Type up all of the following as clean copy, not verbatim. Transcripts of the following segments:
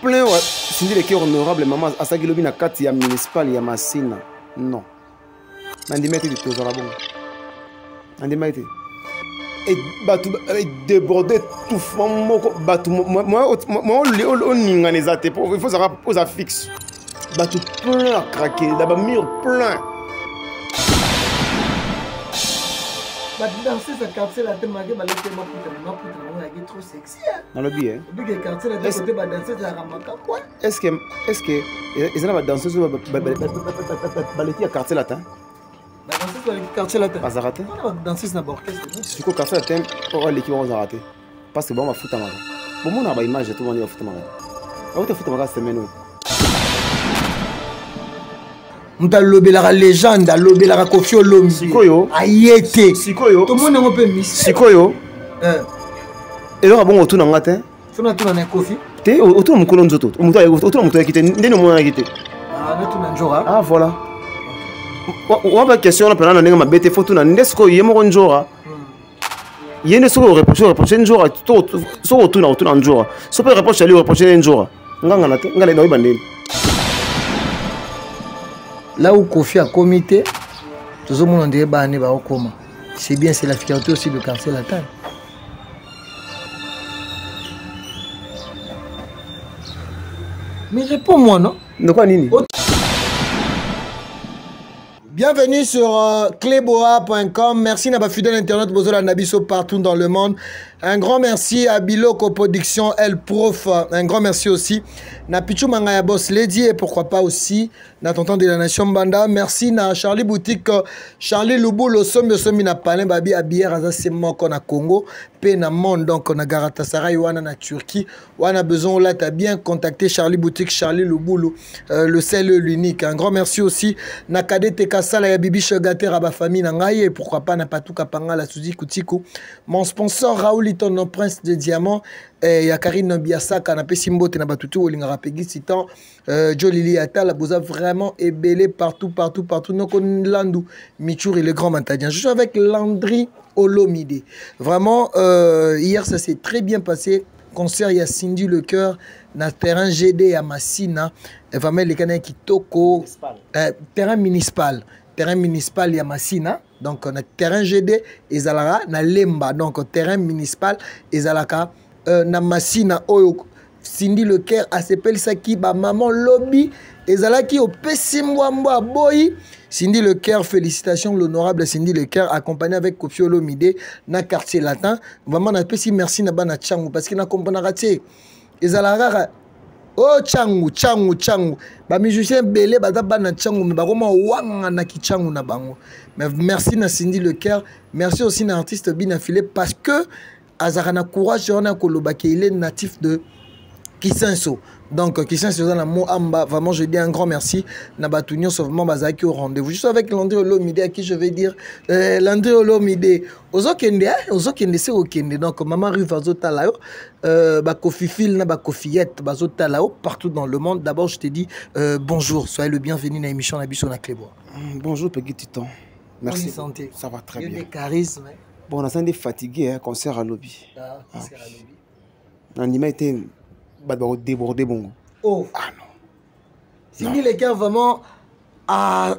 plein sindi le cœur honorable maman asaki lobi na kati ya municipal ya Masina non nandimete de tozala bon nandimete et batu débordé tout moko batu moi on ninganeza te il faut ça pose fixe batu plein à craquer d'abord mur plein danser ce quartier là tellement que balé tellement pour est trop sexy dans le bien depuis que quartier là côté ba danser la ramaka quoi est-ce que ils ont ba danser balé ya quartier là ta ba danser sur le quartier là ta bazarate danser na orchestre c'est quoi quartier là ta pour l'équipe on zarate parce que bon ma futa mara bon mon ba image tout le monde va futa mara au te futa mara semaine Mtalobela légende, alobela Koffi Olomide. Sikoyo. Ayete. Sikoyo. Tout le monde n'a pas mis. Sikoyo. Et là, bon, autour d'un matin. Tu n'as tout dans un Koffi. Tu es autour de mon colon zoto. Autour de mon colon qui était. N'est-ce pas quitté. Ah, on a tout dans Jora. Ah, voilà. On va question là pendant l'année ma bête faut tout dans n'est-ce que yé mon Jora. Yé ne se reprocher un Jora. So autour dans Jora. So peut reprocher lui reprocher un Jora. Nganga na te. Ngale na ibandé. Là où Koffi a comité, tout le monde dirait bah comment. C'est bien, c'est la fierté aussi de quartier latin. Mais réponds-moi, non? De quoi nini? Bienvenue sur cleboa.com. Merci Naba fidèle internet Bozola Nabiso partout dans le monde. Un grand merci à Biloko Production, El Prof. Un grand merci aussi na Pichu Mangaya Boss Lady et pourquoi pas aussi na Tonton de la Nation Banda. Merci na Charlie Boutique, Charlie Loubou, le somme na Palin Babi à bière à Zemoko na Congo, pe na monde donc na Galatasaray wana na Turquie. Wana besoin là t'as bien contacté Charlie Boutique, Charlie Loubou, le seul l'unique. Un grand merci aussi na Kadete Kassala ya Bibi Shogater à ba famille na ngai et pourquoi pas na Patou Kapanga la Suzy Koutikou. Mon sponsor Raoul Liton Prince de Diamant et ya Karine Biasaka na Pesimbote na Batutu Olinga Rapegi Citan Jolili Atala vous a vraiment ébellé partout noko Landou Michouri le grand Mantadien. Je suis avec Landry Olomide. Vraiment hier ça s'est très bien passé. Concert il y a Cindy Le Cœur na terrain GD à Masina et vraiment les canets qui toko terrain municipal ya Masina donc on a terrain GD ezalaka na Lemba donc terrain municipal ezalaka na Masina oyo Cindy Le Cœur asepeli saki ba maman lobby ezalaki au pesimwambo boy Cindy Le Cœur, félicitations l'honorable Cindy Le Cœur accompagné avec Koffi Olomide na quartier latin vraiment na pesi merci na bana changu parce que na comprendre tie ezalaka oh changu ba musicien belé bata bana changu mais ba koma wanga na ki changu na bango mais merci na Cindy Le Cœur merci aussi na artiste Bina Filé parce que azara na courage on a koloba que il est natif de Kisenso. Donc, Kisenso dans la mot amba, vraiment je dis un grand merci. Nabatunio sauvement bazaki au rendez-vous. Je suis avec Landry Olomide à qui je vais dire Landry Olomide. Ozokende, c'est okende. Donc, maman rue Vazotalayo, Bakofi Fil, na Bakofiyette, Bazotalayo, partout dans le monde. D'abord, je te dis bonjour, soyez le bienvenu dans l'émission Nabiso na Cleboa. Bonjour, Peggy Titan. Merci. Bonne santé. Ça va très bien. Des charismes. Bon, on a été fatigué, hein, concert à lobby. Ah, concert à lobby. On a été débordé bon. Oh. Ah non. Cindy Le Cœur vraiment à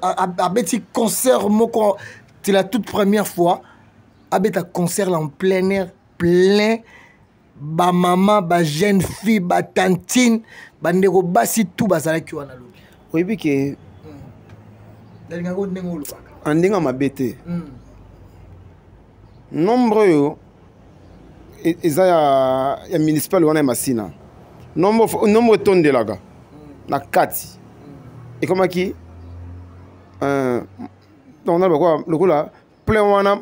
petit concert c'est la toute première fois à un concert là en plein air plein ba maman ba jeune fille ba tantine ba ndeko basi tout bazalaki wana lobi. Oui bi ke dalinga ko ndengo lobaka. Andinga mabete. Nombre yo eza ya municipal wana Masina. Nombre tonne de laga na kati et comme qui on a quoi le coup là plein wana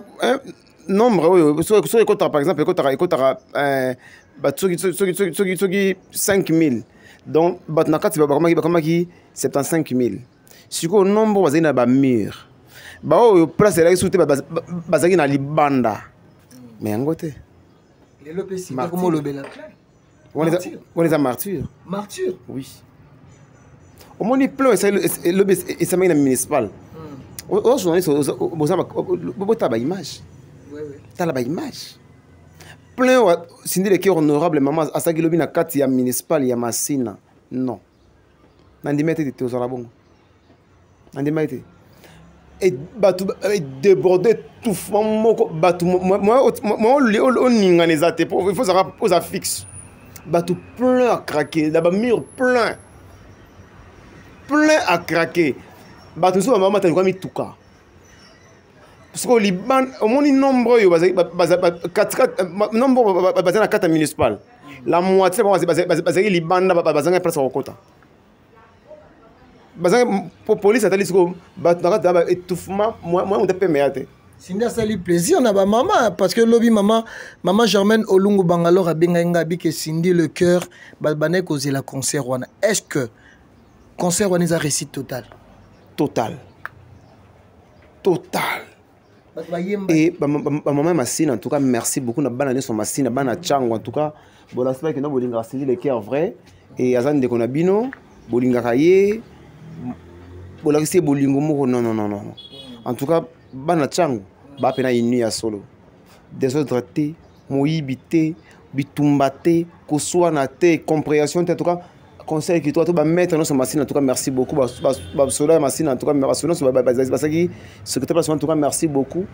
nombre sur par exemple écotara 5000 donc bat na kati comme qui 75000 siko nombre bazina ba mur ba o place là sous bazaki na libanda mais ngote les lopesi comment le bela on les a martyrs. Martyrs? Oui. Au moins, il pleut et ça mène à municipal. Au journaliste, tu as image. Tu as la image. Plein, Cindy Le Cœur honorable, maman, à Sagilobi, na Kati, ya municipal, ya Masina. non. Nandima été de la bonne. Nandima été. Et batu débordé tout batu moi on n'inganezate il faut ça pose fixe. Batu plein à craquer, là-bas mur plein à craquer. Batu so maman t'as quoi mis tout cas. Parce que Liban au moins nombre yo nombre basé na carte municipale. La moitié basé Liban basé place au quota. Pour police a dit que étouffement moi on te permet. Sinda sali plaisir na ba maman parce que lobby maman Germaine Olungu Bangalore a benga bi que Cindy le cœur bané causer la concert wana. Est-ce que concert wana a réussite total? Total. Et maman Massine en tout cas merci beaucoup na bana son Massine bana chango en tout cas bon la semaine que nous bolinga Cindy le cœur vrai et azan de konabino bolinga kaye bolakisi bolingo moko non. En tout cas bana chango ba pena inu ya solo des autres té moyibité bitumbate koswana té compréhension en tout cas conseil que toi ba mettre dans son machine en tout cas merci beaucoup ba sola machine en tout cas ba sola basaki secrétaire en tout cas merci beaucoup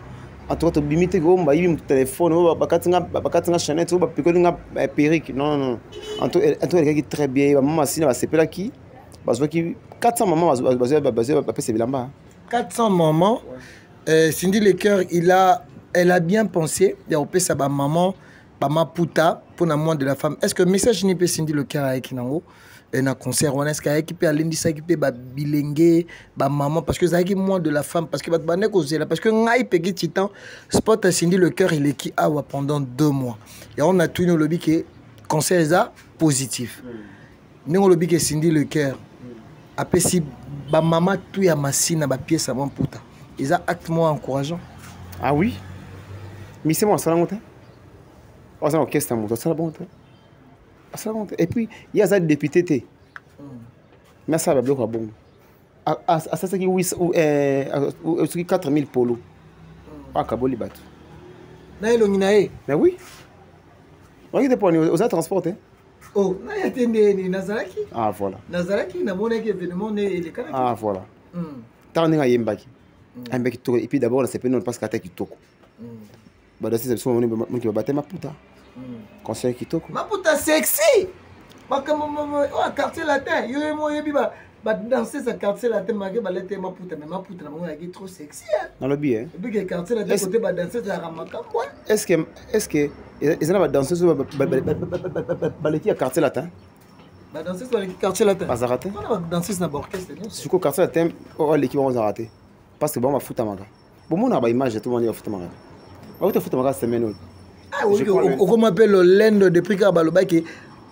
en tout cas to bimite go ba yibi téléphone ba katinga chaîne to ba pikolinga perruque non en tout cas qui très bien ba machine ba sepela qui parce que 400 mamans c'est bilamba 400 mamans Cindy le cœur elle a bien pensé de repérer sa maman ma puta pour la moins de la femme. Est-ce que message n'est pas Cindy le cœur avec Nango et na concert on est-ce qu'il peut aller ça qui peut ba bilingue ba maman parce que ça qui moins de la femme parce que ba bané causer là parce que ngai pegi titan spot à Cindy le cœur il est qui a pendant 2 mois et on a tout le lobby qui concert ça positif. Nous lobby que Cindy le cœur après si ba maman tout ya machine ba pièce avant puta. Ils ont acte moi encourageant. Ah oui. Mais c'est moi ça la monte. Oh ça orchestre monte ça la monte. Ça la monte et puis il y a ça député té. Mais ça va bloquer bon. À ça c'est qui 4000 polo. Ah kaboli bat. Na elonginae. Mais oui. Regarde pour nous aux transports. Oh, na yatende ni Nazaraki. Ah voilà. Nazaraki na mona que événement né les Canadiens. Ah voilà. Tarninga yembaki. Et puis d'abord, c'est pas non parce que tu toko. Bah c'est ça mon qui va battre ma puta. Conseil qui toko. Ma puta sexy. Ba comme oh quartier latin, yo mo yebi ba danser ça quartier latin magé ba lete ma puta mais ma puta na mo est trop sexy. Dans le bien. Et puis que quartier latin côté ba danser ça ramaka quoi. Est-ce que ils ont ba danser sur ba lete quartier latin. Ba danser sur le quartier latin. Pas arrêté. On va danser dans orchestre. Sur le quartier latin, l'équipe va arrêter. Parce que bon ma fouta maga bon mon aba image tout le monde va fouta maga ba te fouta maga semaine ah oui on comme appelle l'end depuis ka baloba ki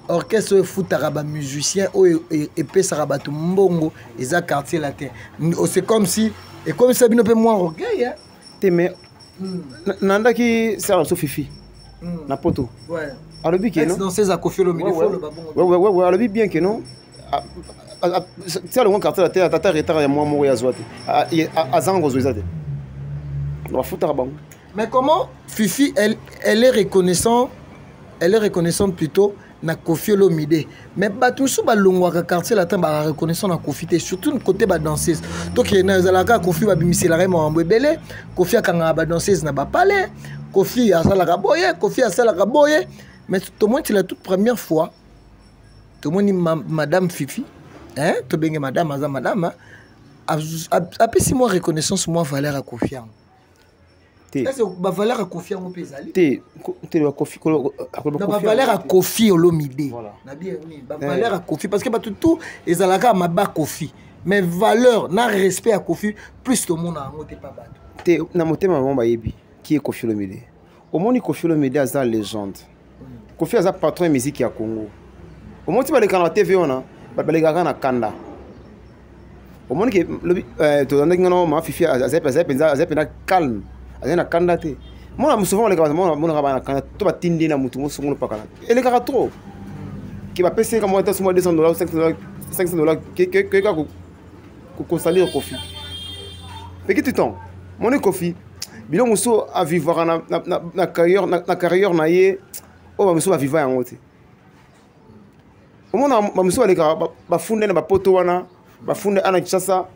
orchestre fouta ba musicien et pesa ba tout mbongo eza quartier latin c'est comme si et comme ça bino pe moi orgueil hein te mais nanda ki sera so fifi na poto ouais alobi ke non dans ces akofelo mi ouais alobi bien que non c'est le quartier latin tata retard ya moi moko ya zwate azango zoizate on va foutre bon. Mais comment Fifi elle est reconnaissante plutôt na Koffi Olomide mais batou sou ba longwa quartier latin ba reconnaissant na Koffi te surtout côté ba danseuse donc na zalaka Koffi ba bimisela remo ambebele Koffi akanga ba danseuse na ba palais Koffi asalaka boye mais tout le monde c'est la toute première fois tout le monde madame Fifi hein to benge madame aza madame après 6 mois reconnaissance moi valeur à confiance est-ce que ba valeur à confiance au pezali te le Koffi ba valeur à Koffi Olomide na bien oui ba valeur à Koffi parce que ba tout ezalaka maba Koffi mais valeur na respect à Koffi plus tout le monde a ngote pas bato te na motema ba yebi qui est Koffi Olomide au monde Koffi Olomide aza légende Koffi aza patron musique ya Congo au monde ba le canal TV on a balegaka na kanda omoni ke lobi to ndaki ngano ma Fifi azepenza calme azena kanda te mona souvent les gars mona ba na kanda to batindi na mutu musungulu pakala ele kaka trop ki ba pese comme moi $200 $500 que ko salir Koffi mais que tu temps mon Koffi bilo muso a vivre na carrière na ye o ba muso va vivre en haute Au moins, je suis fondé dans poto wana, fondé à Kinshasa.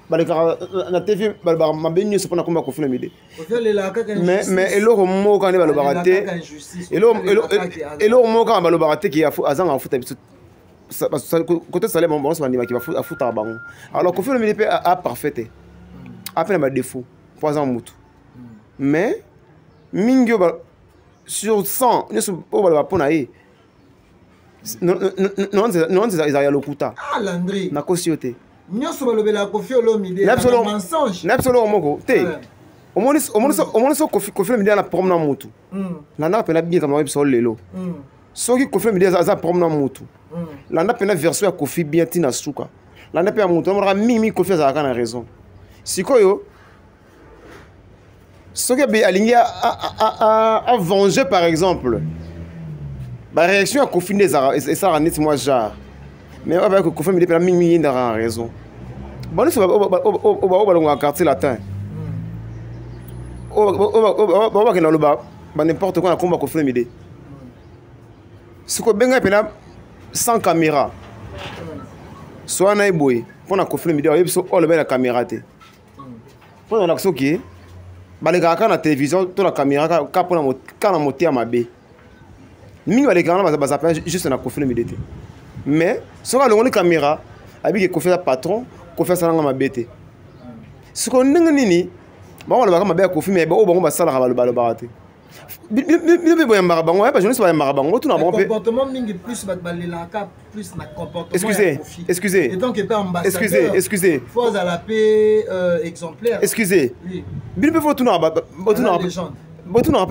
Na TV ma benyo c'est pour na komba ko funa mide. Mais eloko mo quand ba lo baraté. Eloko mo quand ba lo baraté qui azanga afuta biso. Côté salaire bon c'est bandima qui va afuta bango. Alors ko funa mide a parfait. A peine ba défaut. 3 ans mutu. Mais mingyo ba sur 100 ne so ba ba pona yi. Non c'est ya lokuta. Ah Landry. Na kosiote. Nyonso balobela Koffi Olomide na mensonge. N'absolument moko. Te. Au moins Koffi Olomide na promenade mutu. Landa pena bien comme web sol lelo. Soki Koffi Olomide za promenade mutu. Landa pena version ya Koffi bien tina suka. Landa pena mutu on mimi Koffi za kana raison. Sikoyo soki be alingi a venger par exemple. Ba réaction à Koffi Ndeza et ça net moi genre. Mais avec le Koffi Olomide, il a raison. Bon, nous sommes au quartier latin. N'importe quoi, on a combat Koffi Olomide. Ce qu'on a fait sans caméra. Soit on a éboué. Pour la Koffi Olomide, on a la caméra. Pour la action qui est, les gars, quand la télévision, toute la caméra, quand on a monté à ma baie. Nous, les gars, on a juste un Koffi Olomide. Mais si on a une caméra, avec Koffi le patron, Koffi ça n'a pas bêté. Ce qu'on a dit, on va pas bien Koffi, mais on va ça la baraté. Je ne sais pas marabango, tout n'a pas comportement mingi plus plus na comportement. Excusez. Et donc étant ambassadeur. Excusez. Faut à la paix exemplaire. Excusez. Bien peut tout n'a pas tout n'a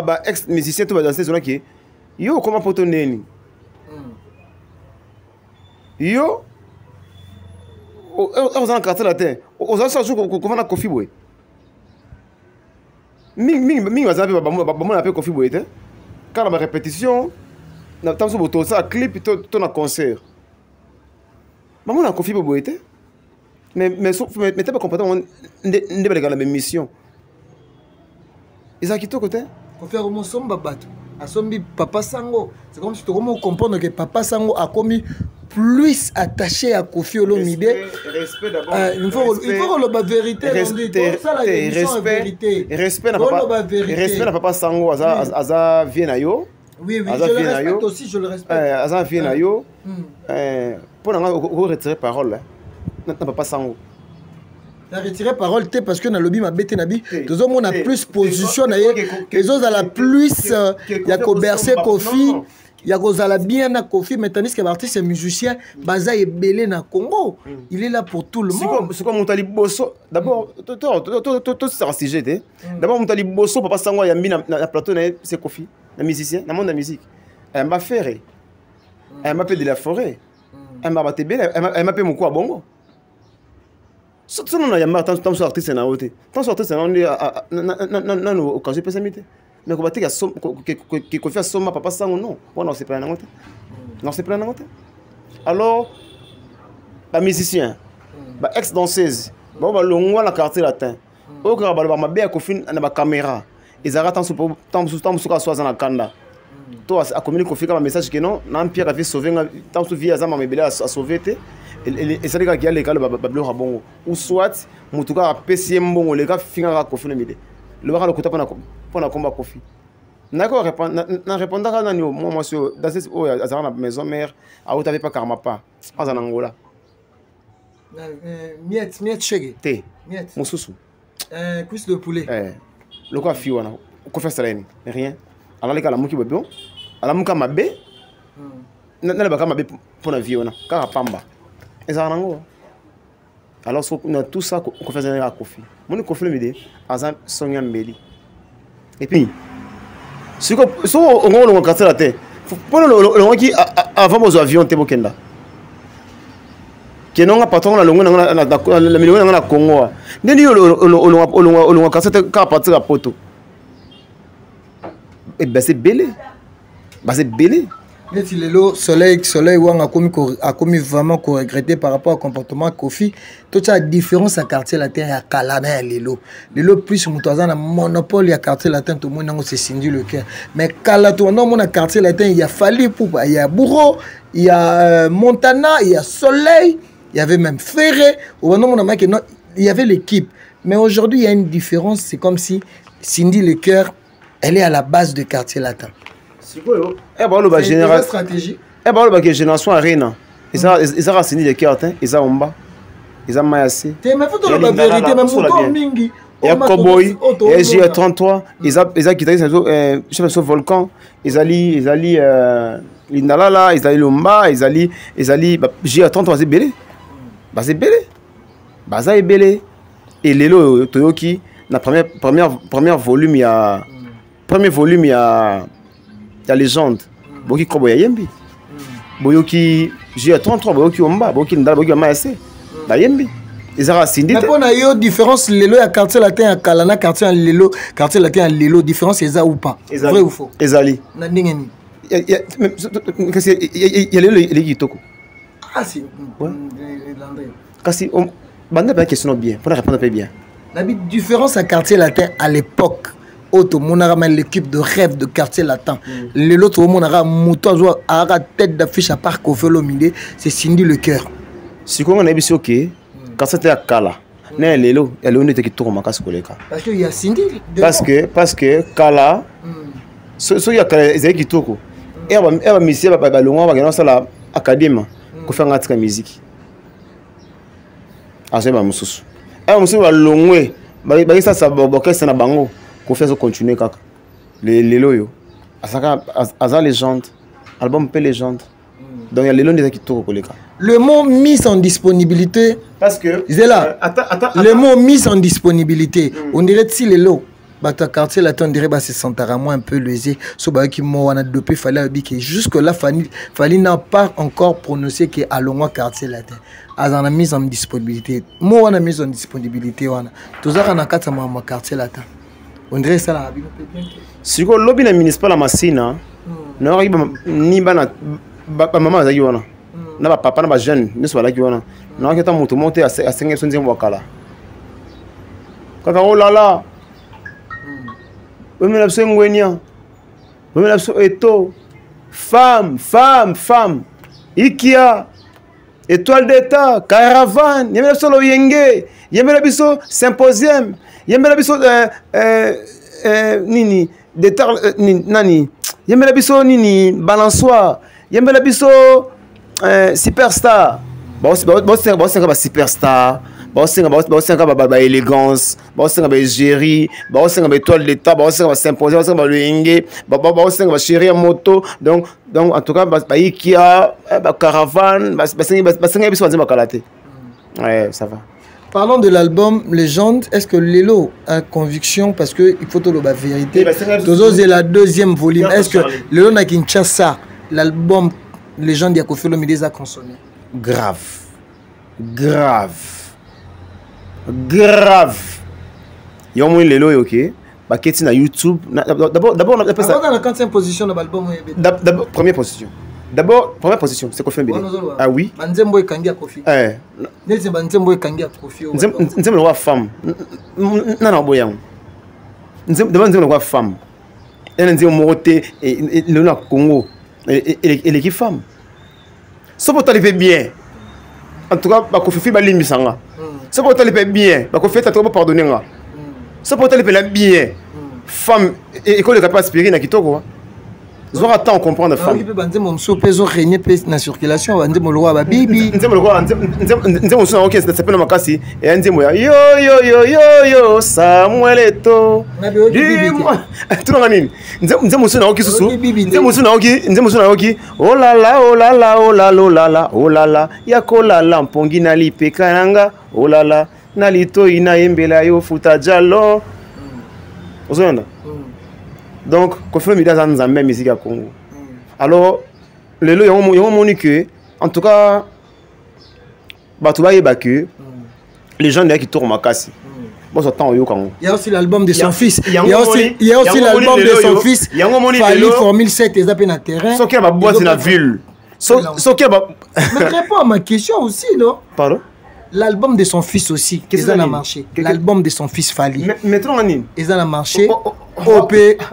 pas ex musicien tout va dans ces zones qui yo comment poto neni. Yo, on a un quartier latin. On a un jour qu'on a Koffi boy. Ming va zapper on appelle Koffi boy. Quand la répétition, na temps sur tout ça clip tout na concert. Maman a Koffi boy. Mais t'es pas compétent on pas la même mission. Ils ont quitté côté. Koffi a remonté son babato. A sombi Papa Sango. C'est comme si tu comprends que Papa Sango a commis plus attaché à Koffi Olomide. Respect d'abord. Il faut que la vérité. Respect na Papa Sango. Aza vient à yo. Oui, je le respecte aussi, je le respecte. Aza vient à yo. Pour retirer parole. Na Papa Sango. La retirer parole parce que dans le lobby m'a bêté nabi. Tous hommes on a plus position d'ailleurs. Les autres à la plus il y a qu'au bercer Koffi. Il y a Gozala bien na Koffi, mais tandis que l'artiste est musicien, Baza est belé na Congo. Il est là pour tout le monde. C'est comme Moutali Bosso. D'abord, tout ça sujet. D'abord, Moutali Bosso, Papa Sango, Yambi, na plateau, c'est Koffi, le musicien, dans le monde de la musique. Elle m'a fait. Elle m'a fait de la forêt. Elle m'a battu bien. Elle m'a fait mon quoi bongo. Surtout, on a Yambi, tant sur artiste, na haute. Tant sur artiste, on est non, au cas où je mais comment dire que Koffi a somme Papa Sango non. Bon non c'est pas un non c'est pas un alors la musicien ba ex danseuse bon ba longwa la quartier latin au ka ba ma bien Koffi na ba caméra ils arrêtent tant sur ka na kanda toi a communiqué Koffi comme message que non na Pierre a fait sauver tant sur vie azama mebele a sauver te et ça les gars qui a les gars ba blo rabongo ou soit mutuka a PCM bongo les gars finga Koffi na mide le ba le kota pour na combat Koffi. D'accord, répondant à moi monsieur dans cette à maison mère à où t'avais pas karma pas en Angola. Miette chege. Té. Miette. Moussousou. Cuisse de poulet. Le quoi fiona. Koffi salani. Rien. Alors les gars la muki bébé. ala muka mabe na ba kama be pour la vie ona ka pamba ezana ngo. Alors na tout ça qu'on faisait à Koffi. Mon Koffi le midi azan sonya mbeli. Et puis si on a cassé la tête. Pour le qui avant vos avions te bokenda. Qui non patron la longue la million na Congo. Ndeni on a cassé ka partir à poto. Et ben c'est belé. Bah c'est belé. Neti lelo soleil wang a commis vraiment qu'on regrettait par rapport au comportement Kofi. Toute la différence à quartier latin à Kalana et lelo plus moutazan a monopole à quartier latin tout le monde c'est Cindy le cœur. Mais Kalato non mon quartier latin il y a Fali Poupa, il y a Bourreau, il y a Montana, il y a Soleil, il y avait même Ferré. Au non mon il y avait l'équipe. Mais aujourd'hui il y a une différence, c'est comme si Cindy le cœur elle est à la base du quartier latin. C'est une stratégie. La génération arena. Ils ont rassigné les cartes, ils ont Omba, ils ont Mayassi. Mais il faut la vérité, même pour Mingi. Il y a Cowboy, il y a J33, ils ont quitté ce volcan, ils allaient Lindalala, ils allaient Lomba, ils allaient J33, c'est belé. C'est belé. C'est belé. Et Lelo Toyoki, la première volume, il y a. Premier volume, il y a Légende. Boki Koboya Yembi. Boyoki J33, Boyoki Omba, Boki Ndala, Boyoki Amassé. La Yembi. Ils ont rassigné. Mais on a eu différence, Lelo et quartier latin à Kalana, quartier latin à Lelo, différence, ils ont ou pas? Vrai ou faux? Ezali. Nandingeni. Il y a les Kitoko. Ah, si. Kasi, on a une question bien, pour répondre bien. La différence à quartier latin à l'époque. Auto monara l'équipe de rêve de quartier latin. L'autre monara mouton à tête d'affiche à part Kofi Olomide, c'est Cindy le cœur. Si on a dit OK, quand c'était à Kala, né Lelo, elle on était qui tourne ma casse koleka. Parce qu'il y a Cindy. Parce que Kala, so il y a Kala qui tourne. Et elle va misser ba longa ba gana sala académie ko faire ngatika musique. Ase ba mususu. Elle mususu ba longwe, ba ça boka na bango. Qu'on fait continuer kaka les loyaux à sa légende album peu légende donc il y a les lois qui tournent pour les cas. Le mot mise en disponibilité parce que c'est là le mot mise en disponibilité on dirait si les lots bata quartier latin on dirait bah c'est Santaramo un peu lésé so bah qui moi on a depuis fallait que jusque là Fali n'a pas encore prononcé que allons quartier latin à la mise en disponibilité moi on a mise en disponibilité on a tout ça on a quatre ma quartier latin. On dirait ça là. Si vous lobby la municipal la Massina, ni bana maman azaki wana. Na ba papa na ba jeune, ni so balaki wana. Na ka ta moto monter à 5 sonzi wakala. Kaka oh là là. Weme la so ngwenya. Weme la so eto. Femme. Ikia. Étoile d'état, caravane, yemela biso loyenge, yemela biso symposium, yemela biso nini d'état nani, yemela biso nini balançoire, yemela biso superstar. Ba superstar, ba élégance, ba égérie, ba étoile d'état, ba symposium, ba loyenge, ba chérie à moto. Donc en tout cas Ikea, caravane, ouais, ça va. Parlons de l'album Légende. Est-ce que Lelo a conviction parce que il faut tout la vérité. C'est la deuxième volume. Est-ce que Lelo na Kinshasa l'album Légende ya Kofi Olomide a consommé? Grave. Yo moi Lelo OK. Baketi na YouTube. D'abord on appelle ça. Dans la 4e position de l'album. D'abord première position. Première position, c'est Kofi Olomide. Ah oui. Nzembo ekangi ya Kofi. Nezi Nzembo ekangi ya Kofi. Nzembo le roi femme. Nana boyang. Nzembo le roi femme. Elle Nzembo moroté et le na Congo. Elle est qui femme. Ça peut t'arriver bien. En tout cas, Kofi ba limbisanga. Ça peut t'arriver bien. Kofi ta trop pardonner nga. Ça peut t'arriver bien. Femme école de capacité aspirine à Kitoko. Ils ont attend comprendre femme. Il peut banzer mon sopezo régner na circulation, banzer mon loi ba bibi. Nzembo so na OK, ça s'appelle makasi et nzembo yo Samuel Eto. Dis-moi. Tout le monde. Nzembo so na OK susu. Nzembo so na OK. Oh là là. Yakola la mpongi na lipeka nanga. Oh là là. Na lito ina yembela yo futa jalo. Ozonda. Donc, Kofi Olomide a dans la même musique à Congo. Alors, les lois ont montré que, en tout cas, les gens qui tournent ma casse. bon ça tant yo kango. Il y a aussi l'album de son fils. Il y a aussi l'album de son fils. Fali Formule 7 et Zapé na terrain. Ce qui a boîte dans la ville. Ce qui a mais réponds à ma question aussi, non? Pardon? L'album de son fils aussi, qu'est-ce qu'il a marché? L'album de son fils Fali. Mettons en ligne. Ils ont marché.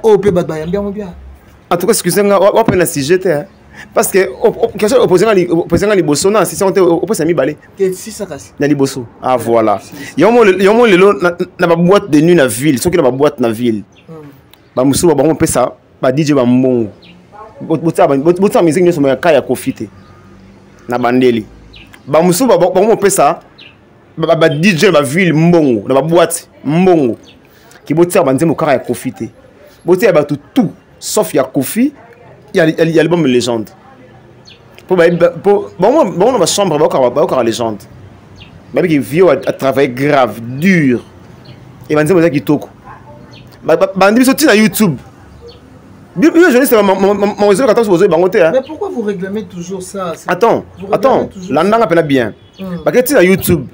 OP Badbaya bien ou bien. En tout cas, excusez-moi, on va prendre la sujet. Parce que question opposé à Liboso, non, si on était opposé à Mibale. Qu'est-ce que ça casse? Na Liboso. Ah voilà. Il y a une boîte de nuit dans la ville, ceux qui ont une boîte dans la ville. Bah musu ba on peut ça, ba DJ ba mbongo. Bota musique nous sommes kaya kofite. Na bandeli. Ba musu ba on peut ça. Ba DJ ba ville mbongo, na ba boîte mbongo. Qui bota ba nzemo kaya kofite. Bota ba tout sauf ya Kofi. Il y a l'album Légende. Bon, on va chambre, on va légende. Mais qui vit à travailler grave, dur. Et on dit qu'il toque. On dit sur YouTube. Mais pourquoi vous réclamez toujours ça? Attends, l'andang appelle bien. Parce que sur YouTube,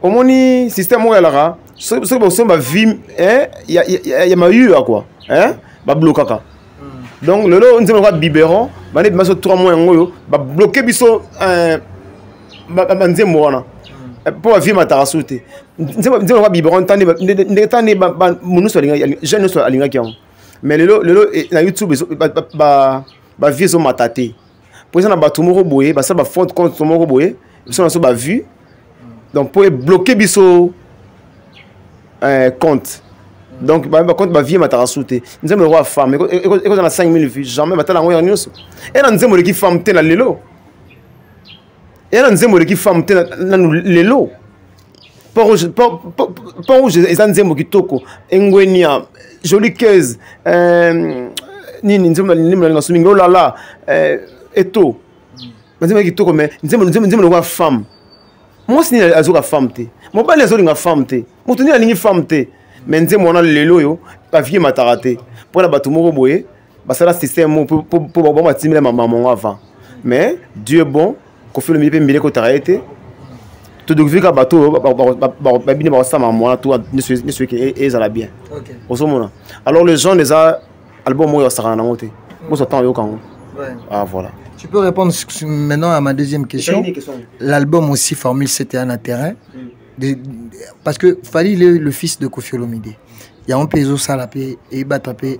au moins système où elle a, ce que ma vie, il y a ma eu à quoi, hein, bah bloquer. Donc le lot on dit on biberon, bah on a 3 mois en bah bloquer biso bah nzembo wana pour vivre ma tarasute. On va biberon tani bah munuso alinga jeune so alinga kiam. Mais le lot na YouTube bah vie so mataté. Pour ça na ba tumoro boye, bah ça ba fond compte tumoro boye, ça na so ba vue. Donc pour bloquer biso compte. Donc, quand ma vie m'a sauté, nous avons le femme, et quand on a 5000 vues, jamais ma talent est news. Et on nous avons qui femme tena lelo. Et on nous avons qui femme tena lelo. Pas rouge, et on nous avons qui toko, engwenia, jolie caisse, ni nous avons soumis oh là là, et tout. Nous avons qui toko, mais nous avons le femme. Moi, c'est une femme te. Moi, pas les autres femme te. Moi, tu n'es pas une femme te. Mais nous avons les loyaux, pas vie mataraté. Pour la bateau boye, bah ça là système pour bâtir ma maman avant. Mais Dieu est bon, qu'on fait le milieu de qu'on t'a été. Tout de suite, bateau, bah bien bah ça maman, tout ne suis qui est à bien. Ok. Au ce moment. Alors les gens les a album moi ça rend en côté. Moi ça tend yo quand. Ah voilà. Tu peux répondre maintenant à ma deuxième question. L'album aussi Formule 7 à terrain. Parce que Fali le fils de Kofi Olomide. Il y a un péso salapé et batapé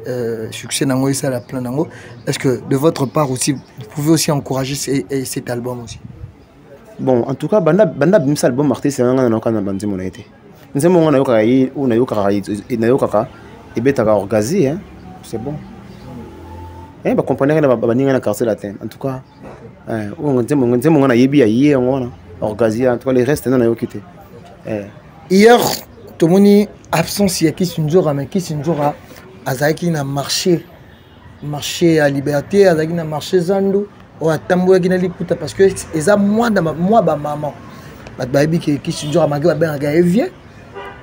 succès nango et ça plein nango. Est-ce que de votre part aussi vous pouvez aussi encourager cet album aussi? Bon, en tout cas banda bim sa album artiste c'est un nan kana bandi mon été. Nous avons on a yoka yi on a yoka et na yoka et beta ka organiser hein. C'est bon. Eh ba comprendre na baninga na quartier latin. En tout cas on nzemo na yebi yi on organiser en tout cas les restes non na yokité. Hier, tout le monde absence il y a qui s'injora mais qui s'injora azaki na marché à Liberté, azaki na marché Zando, ou à Tamboua qui na likuta parce que eza moi ba maman. Ba baby qui s'injora maga ba ben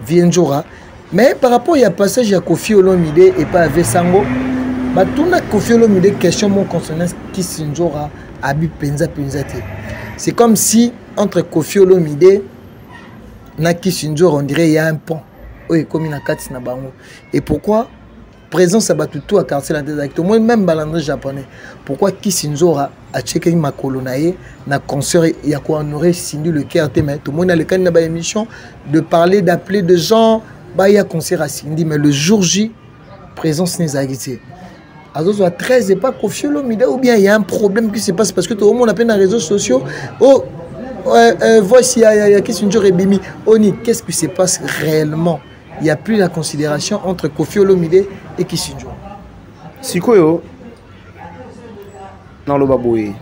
vient jora. Mais par rapport il y a passage à Kofi Olomide et pas avec Sango, ba tuna Kofi Olomide question mon concernant qui s'injora abi penza te. C'est comme si entre Kofi Olomide na Kisinjora, on dirait il y a un pont. Oui, comme il y a 4 bango. Et pourquoi présence à Batutu à quartier la tête moi même balandre japonais. Pourquoi Kisinjora a checké ma colonaye na concert il y a quoi on aurait signé le cœur mais tout le monde a le cas de la émission de parler d'appeler de gens bah il y a concert à Cindy mais le jour J présence n'est agité. Alors soit 13 et pas Kofi Olomide ou bien il y a un problème qui se passe parce que tout le monde a plein de réseaux sociaux. Oh voici, il y a Kissinger et Bimi. Oni, qu'est-ce qui se passe réellement? Il n'y a plus la considération entre Kofi Olomide et Kissinger. Sikoyo, dans le baboué.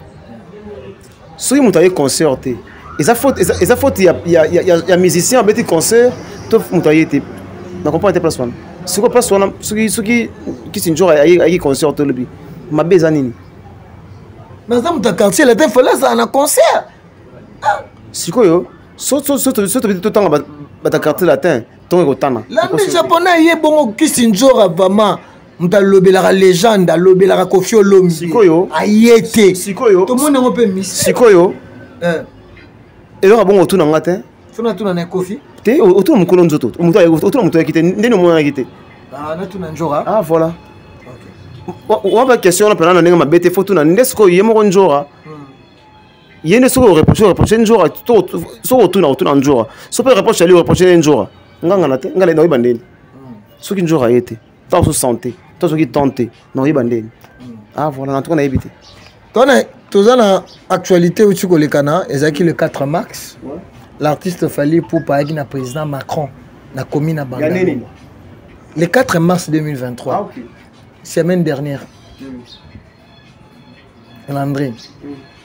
Si vous avez concerté, et ça faute, il y a musicien avec des concerts, tout le monde a été. Donc on peut être place one. Ce qu'on passe one, ceux qui Kissinger a eu concert tout le monde. Ma bezanine. Mais dans mon quartier, la tête là, ça a un concert. Sikoyo, tout le temps à carte latin, ton rotana. L'ami japonais y est bon Kissinger vraiment. M'ta lobela légende, lobela Kofi Olomide. Sikoyo. Ayete. Sikoyo. Tout le monde est un peu mystère. Sikoyo. Et là bon retour dans matin. Faut na tout na Kofi. te autour de mukolo nzoto autour de muto yakite ndeni omona yakite na tu na njora ah voilà OK on va question na pena na ndenge mabete photo na ndesko yemo njora yene soko reprocher njora soko autour na njora so peut reprocher lui reprocher njora nganga na te ngala na ibandeni soki njora yete ta so santé ta soki tenter na ibandeni ah voilà na tout na ebité Toza na actualité où tu kolekana ezaki le 4 mars l'artiste Fally Ipupa avec le président Macron na commune na Banda le 4 mars 2023 ah, okay. Semaine dernière Landry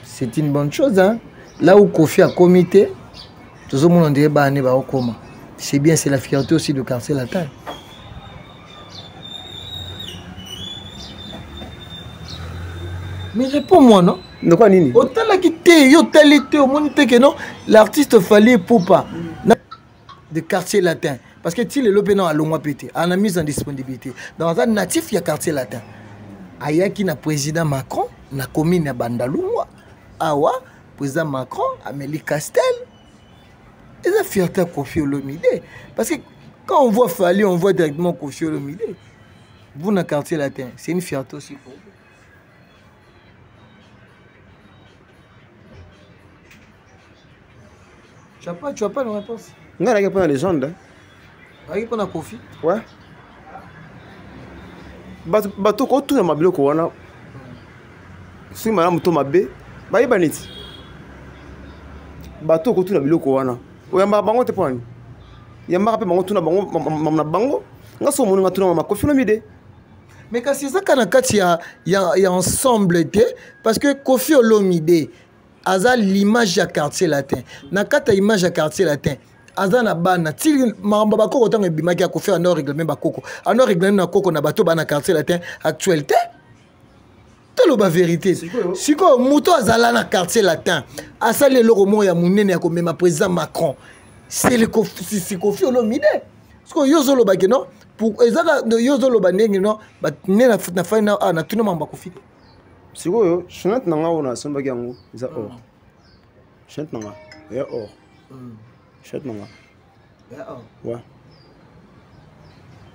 c'est une bonne chose hein là où Kofi a comité tout le monde dirait bah ne ba okoma c'est bien c'est la fierté aussi de Quartier Latin. Mais réponds-moi, non? De quoi, Nini? Autant la quitter, yo talité, au monde que non, l'artiste Fally Ipupa de Quartier Latin. Parce que tu es le pénal à l'ongwa pété, à la mise en disponibilité. Dans un natif, il y a Quartier Latin. Ayaki na président Macron, na commune à Bandalungwa. Awa, président Macron, Amélie Castel. Et ça fierté à Kofi Olomide. Parce que quand on voit Fally, on voit directement Kofi Olomide. Vous, dans Quartier Latin, c'est une fierté aussi pour vous. Tu n'as pas de réponse. Non, il n'y a pas de légende. Il n'y a pas de Kofi. Ouais. Bato ko tu na mabilo ko wana. Si madame to mabe, ba yibaniti. Bato ko tu na bilo ko wana. Oyamba bango te pani. Yamba pe bango tu na bango na bango. Ngaso mo nga tu na Kofi Olomide. Mais quand c'est ça kana kati ya ensemble te parce que Kofi Olomide aza l'image à Quartier Latin. Na kata image à Quartier Latin. Aza na bana til mamba bakoko tango bimaki Kofi en règlement bakoko. En règlement na koko na bato bana Quartier Latin actualité. Telo ba vérité. Siko muto azala na Quartier Latin. Asa le loko mo ya munene ya ko mema président Macron. C'est le Kofi Olomide. Siko yozolo ba ke non pour ezaka yozolo ba ndenge non ba nena na faina na tuna mamba Kofi. Siko yo chenette nanga ona somba yango za or. Chenette nanga ya or. Chenette nanga. Ya or. Ouais.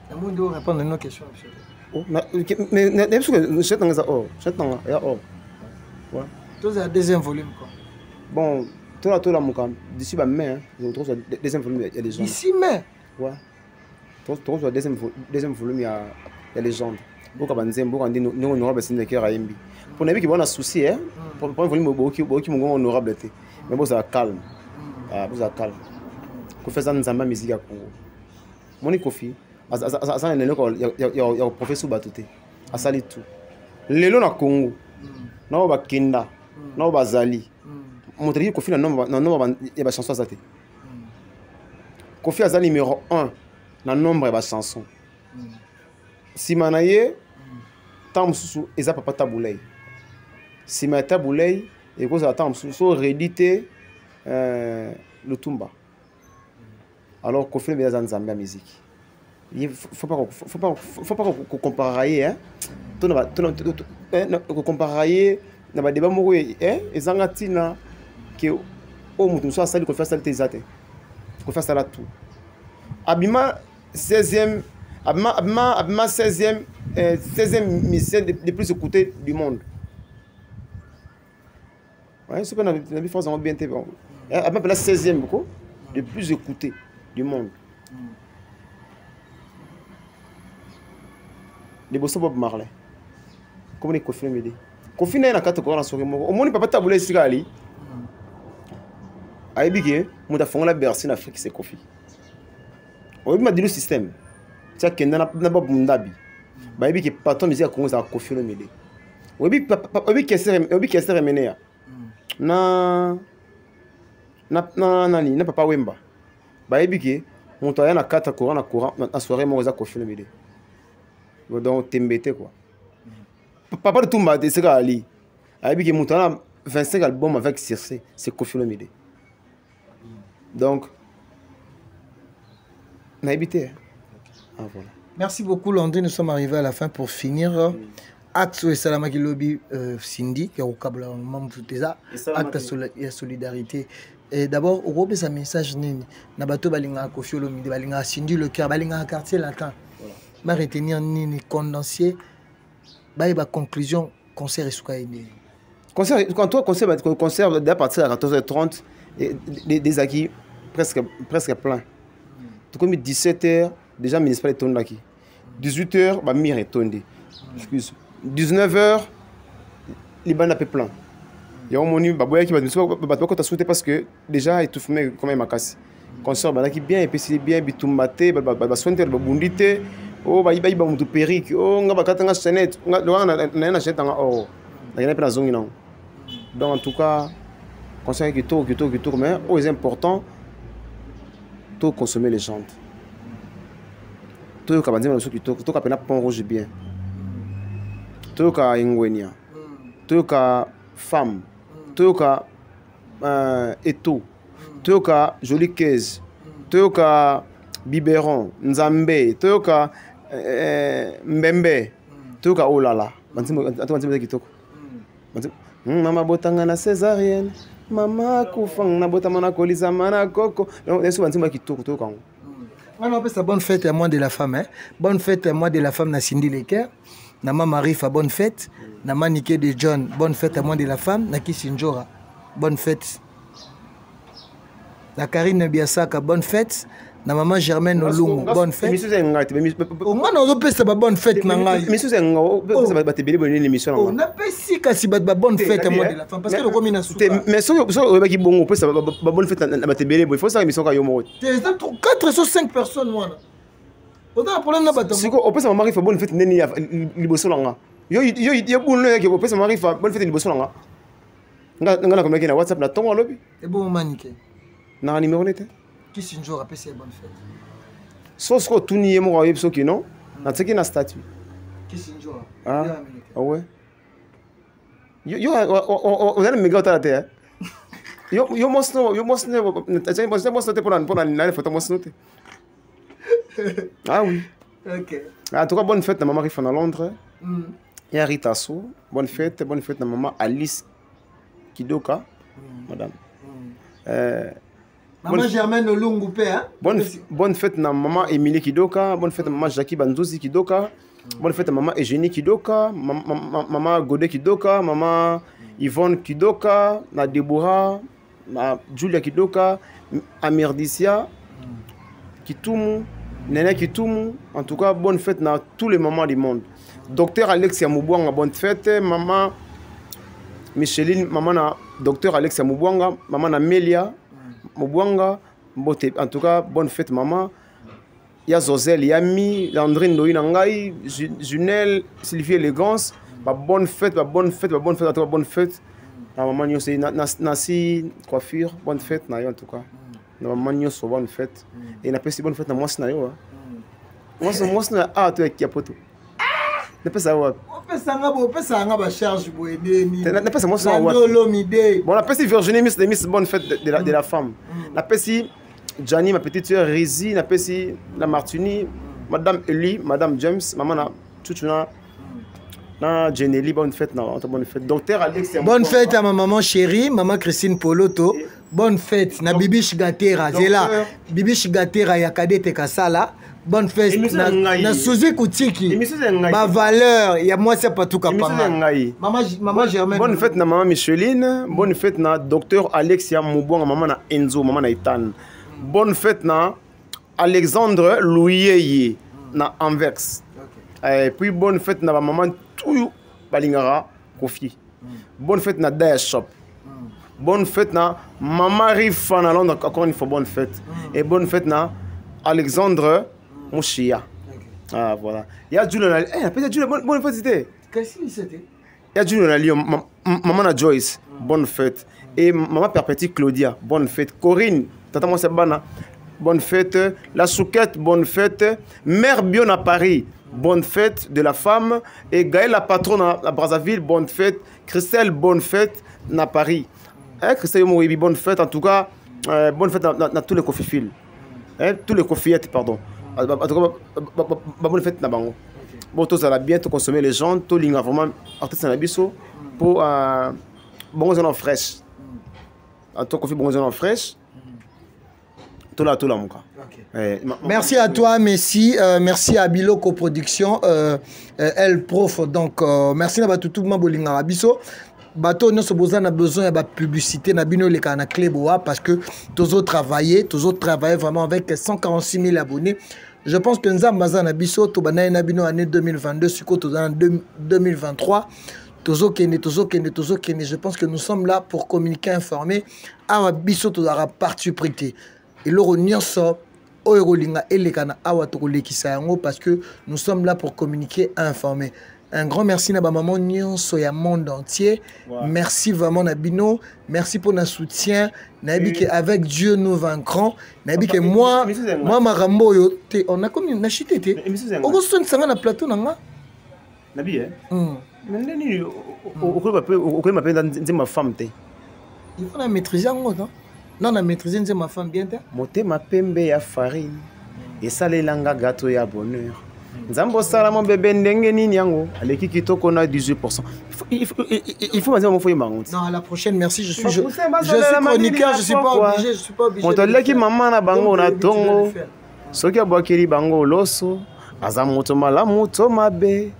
Na mundo répondre à nos questions monsieur. Oh, mais parce que chenette nanga za or. Chenette nanga ya or. Ouais. Toi c'est le deuxième volume quoi. Bon, toi la mukam d'ici ba mai, je trouve le deuxième volume il y a des gens. D'ici mai. Ouais. Toi le deuxième volume il y a les gens. Beaucoup banzembo quand nous honorable c'est que raimbi. Pour n'avis qui bon un souci hein. Pour volume beaucoup mon honorable était. Mais bon ça calme. Ah, bon ça calme. Ko fait ça nzamba musique à Congo. Moni Kofi, asa nene ko ya professeur batuté. Asali tout. Lelo na Congo. Na ba kinda. Na ba zali. Montrer Kofi na nombre ya ba chanson azate. Kofi azali numéro 1 na nombre ya chanson. Simanaye tant mususu eza papa tabulei. Sima tabulei et cause attend mususu réédité le tumba. Alors Kofi Olomide za nzambe musique. Il faut pas comparer hein. Comparer na ba débat moko hein ezanga tina que o mutu so asali ko faire ça tezate. Ko faire ça là tout. Abima 16e Abima 16e musicien le plus écouté du monde. Ouais, c'est pas la vie forcément bien bon. Abima la 16e le plus écouté du monde. Les boss Bob Marley. Comment les Kofi Olomide. Kofi na kata ko na soki moko. O moni papa tabule sikali. Aibike muta fonga Bercy en Afrique c'est Kofi. O bima dilu système. Tia kenda na ba bundabi. Ba ebi ki patron musique Congo za Kofi Olomide. Obi kese remenea. Na papa Wemba. Ba ebi ki monto ya na kata courant na soirée mo za Kofi Olomide. Donc tembete quoi. Papa de Tumba de Sega Ali. A ebi ki monto na 25 albums avec Circe, c'est Kofi Olomide. Donc na ebité. Ah, voilà. Merci beaucoup Landry, nous sommes arrivés à la fin pour finir. Acte et Salamaki Lobby Cindy, qui est au câble Acte de solidarité Et d'abord, au groupe, un message nini. Nabato balinga Koffi Olomide, balinga Cindy Le Cœur, balinga quartier latin. Ma retenir nini condensé. Bah conclusion concert et souka ene. Concert quand toi concert à partir de 14h30 et des acquis presque plein. Tout comme 17h déjà municipal est tombé là. 18h bah mire est tombé. Excuse. 19h les bandes peu plein. Il y a un moni baboya qui va quand tu souhaité parce que déjà il tout fumé comme un casse. Concert bah qui bien et puis c'est bien bitumbate bah sointe bah bundite. Oh bah iba mutu perique. Oh nga bakata nga chaînette. Nga na chaînette nga oh. La gana pena zongi non. Donc en tout cas concert qui tourne mais au est important tout consommer les jantes. Tout ka banzi na qui tout ka pena pont rouge bien. Tout ka ingwenia. Tout ka femme. Tout ka eto. Tout ka jolie caisse. Tout ka biberon, nzambe, tout ka mbembe. Tout ka olala. Banzi kitoko. Mama botanga na césarienne. Mama kufang na botama na kolisa mana koko. Donc est-ce banzi kitoko to kango. On appelle ça bonne fête à moi de la femme hein. Bonne fête à moi de la femme na Cindy Le Cœur. Na mama Rifa bonne fête. Na Maniké de John bonne fête à moi de la femme. Na Kisinjora bonne fête. Na Karine Biasaka bonne fête. Na maman Germaine Olungu bonne fête. Au moins on repère ça bonne fête na ngai. Monsieur zenga ba te beli bonne émission on appelle si kasi ba bonne fête à moi de la femme parce que le commune souka. Mais so ba ki bongo ça ba bonne fête na ba te beli il faut ça émission ka yo mo. 4 sur 5 personnes moi. On a un problème na ba. Siko on peut ça mari fa bonne fête neni liboso langa. Yo bonne yake on peut ça mari fa bonne fête liboso langa. Nga na komeka na WhatsApp na tongo lobi. Et bon Maniké. Na numéro nete. Qui c'est un jour après c'est bonne fête. Sauf que tout n'y est mort avec ce qui non. Na tseki na statut. Qui c'est un jour. Ah ouais. Yo on a le méga à la terre. Yo mosno pour la photo mosno. Ah oui. OK. En tout cas bonne fête à maman Rifa à Londres. Et à Rita So, bonne fête à maman Alice Kidoka. Madame. Maman Germaine Olungu hein? Bonne fête à maman Émilie Kidoka, bonne fête à maman Jackie Bandouzi Kidoka, bonne fête à maman Eugénie Kidoka, maman Godé Kidoka, maman Yvonne Kidoka, na Deborah, na Julia Kidoka, Amirdicia Kitumu, Nene Kitumu, en tout cas bonne fête à tous les mamans du monde. Docteur Alexia Moubouanga, bonne fête, maman Micheline, maman na docteur Alexia Moubouanga, maman Amélia Moubouanga, en tout cas, bonne fête maman. Il y a Zozel, Yami, Landrine Noïnangaï, Junel, Sylvie Élégance. Bonne fête, bonne fête, bonne fête, en tout cas, bonne fête. Maman Nyos, Nasi Coiffure, bonne fête, en tout cas. Maman Nyos, bonne fête. Et n'a pas si bonne fête, moi, c'est Nayo. Moi, c'est ah, tu es qui a poteau. Ne pas savoir. On peut ça ngaba charge boedeni. Ne pas savoir ça. Bon, on appelle si Virginie Miss bonne fête de la femme. On appelle si Gianni ma petite sœur Rizi, on appelle si la Martini, madame Eli, madame James, maman na Chuchuna. Na Jeneli bonne fête bonne fête. Docteur Alex. Bonne fête à ma maman chérie, maman Christine Poloto. Bonne fête na Bibi Gatera, Zela. Bibi Gatera ya Kadete Kasala. Bonne fête na Suzy Koutiki. Ma valeur, il y a moi c'est pas tout capable. Maman Germaine. Bonne fête na maman Micheline, bonne fête na docteur Alexia Moubouanga, maman na Enzo, maman na Ethan. Bonne fête na Alexandre Louyeye na Anvers. Et puis bonne fête na maman tout Balingara Kofi. Bonne fête na Daya Shop. Bonne fête na maman Rifa na Londres, encore une fois bonne fête. Et bonne fête na Alexandre Mouchia. Ah voilà. Il y a Julien. Peut-être Julien, bonne fête c'était. Qu'est-ce que c'était? Il y a Julien Lyon, maman na Joyce, bonne fête. Et maman Perpétue Claudia, bonne fête. Corinne, tata moi c'est Bana, bonne fête. La Souquette, bonne fête. Mère Bion à Paris, bonne fête de la femme. Et Gaël la patronne à Brazzaville, bonne fête. Christelle, bonne fête à Paris. Christelle Mouibi, bonne fête. En tout cas, bonne fête à tous les cofifils. Tous les cofillettes, pardon. Bonne fête na bango. Bon, tous à la bien, tout consommer les gens, tout l'inga vraiment artiste na biso pour bon on fraîche. toi Kofi Bongo fraîche. Tout là muka. Merci à toi, Messi. Merci à Biloko Production, El Prof. Donc, merci à tout le monde bolinga abiso. Bateau nous a besoin de publicité na bino le kana Cléboa parce que toujours travailler vraiment avec 146 000 abonnés. Je pense que nous avons abiso to bana na bino année 2022 sur côté en 2023. Toujours kene. Je pense que nous sommes là pour communiquer, informer. Abiso to dara parti prêté. Et le nyonso oyolinga elekana awa tokolekisa yango parce que nous sommes là pour communiquer, informer. Un grand merci à maman nyonso ya monde entier. Wow. Merci vraiment Nabino, merci pour notre soutien. Nabi que avec Dieu nous vaincrons. Nabi que moi marambo yo te on a comme na chité te. Oko son sanga na plateau nanga. Nabi Nani o m'appelle dans ma femme te. Il faut la maîtriser en non. Non, on a maîtrisé ma femme bien. Motema pembe ya farine. Et ça les langa gâteau ya bonheur. Nzambo sala mon bébé ndenge nini yango. Aleki kitoko na 18%. Il faut m'avoir mon foyer mango. Non, à la prochaine, merci. Je suis chroniqueur, je suis pas obligé. On te leki maman na bango na tongo. Soki abwakeli bango loso. Aza moto malamu to mabe.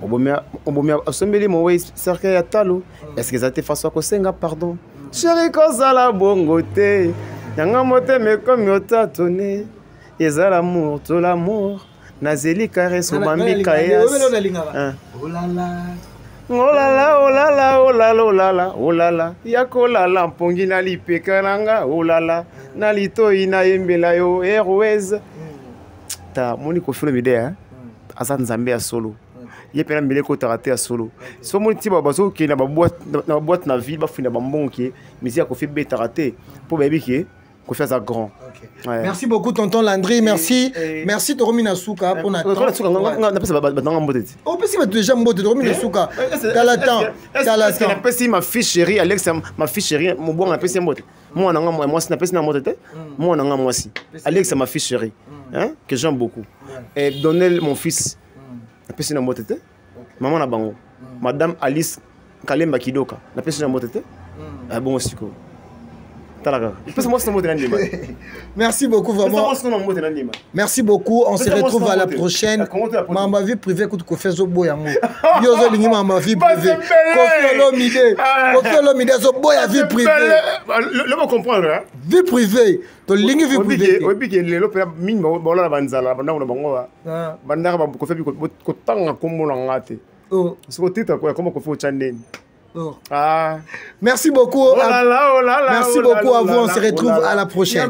Obomia asomeli mo we cercle ya talo. Est-ce que ça te façon ko senga pardon? Chéri kozala bongo te Yanga moteme comme yota tonné Eza l'amour, tout l'amour Nazeli caresse ou mami kayas Oh la la Oh la la, oh la la, oh la la, oh la la, oh la la Yako la la, mpongi na lipeka nanga Oh la la, na lito ina yembela yo Airways Ta moni kofilo midea Asa nzambe ya solo Il y a plein de milliers de ratés à solo. Si on dit que qui na boîte na vie, ba fina bambon qui mais il y a fait bête raté pour baby qui qu'on fait ça grand. Ouais. Merci beaucoup tonton Landry, merci merci Toromina Souka pour notre on appelle ça dans mbote. On peut si déjà mbote Toromina Souka. Talatant. On appelle si ma fille chérie Alex ma fille chérie mon bon on appelle ça mbote. Moi on a moi si appelle ça mbote. Moi on a moi si. Alex ma fille chérie hein que j'aime beaucoup. Et donner mon fils napesi na mbote te maman na bango madame Alice Kalemba Kidoka napesi na mbote te bon siko talaka pesa moi c'est mbote na ndima. Merci beaucoup vraiment merci beaucoup on se retrouve à la prochaine ma vie privée écoute ko fait zo boya ngo yo zo lingi ma vie privée ko felo mide zo boya vie privée le me comprendre hein vie privée to lingi vie privée obi ke lelo pe mingi bola na banzala bandango na bango ba bandaka ba ko fe ko tanga kombo na ngate oh so tita ko comment ko fait chandeni. Oh. Ah. Merci beaucoup. Oh là là, oh là là, merci beaucoup à vous. On se retrouve à la prochaine.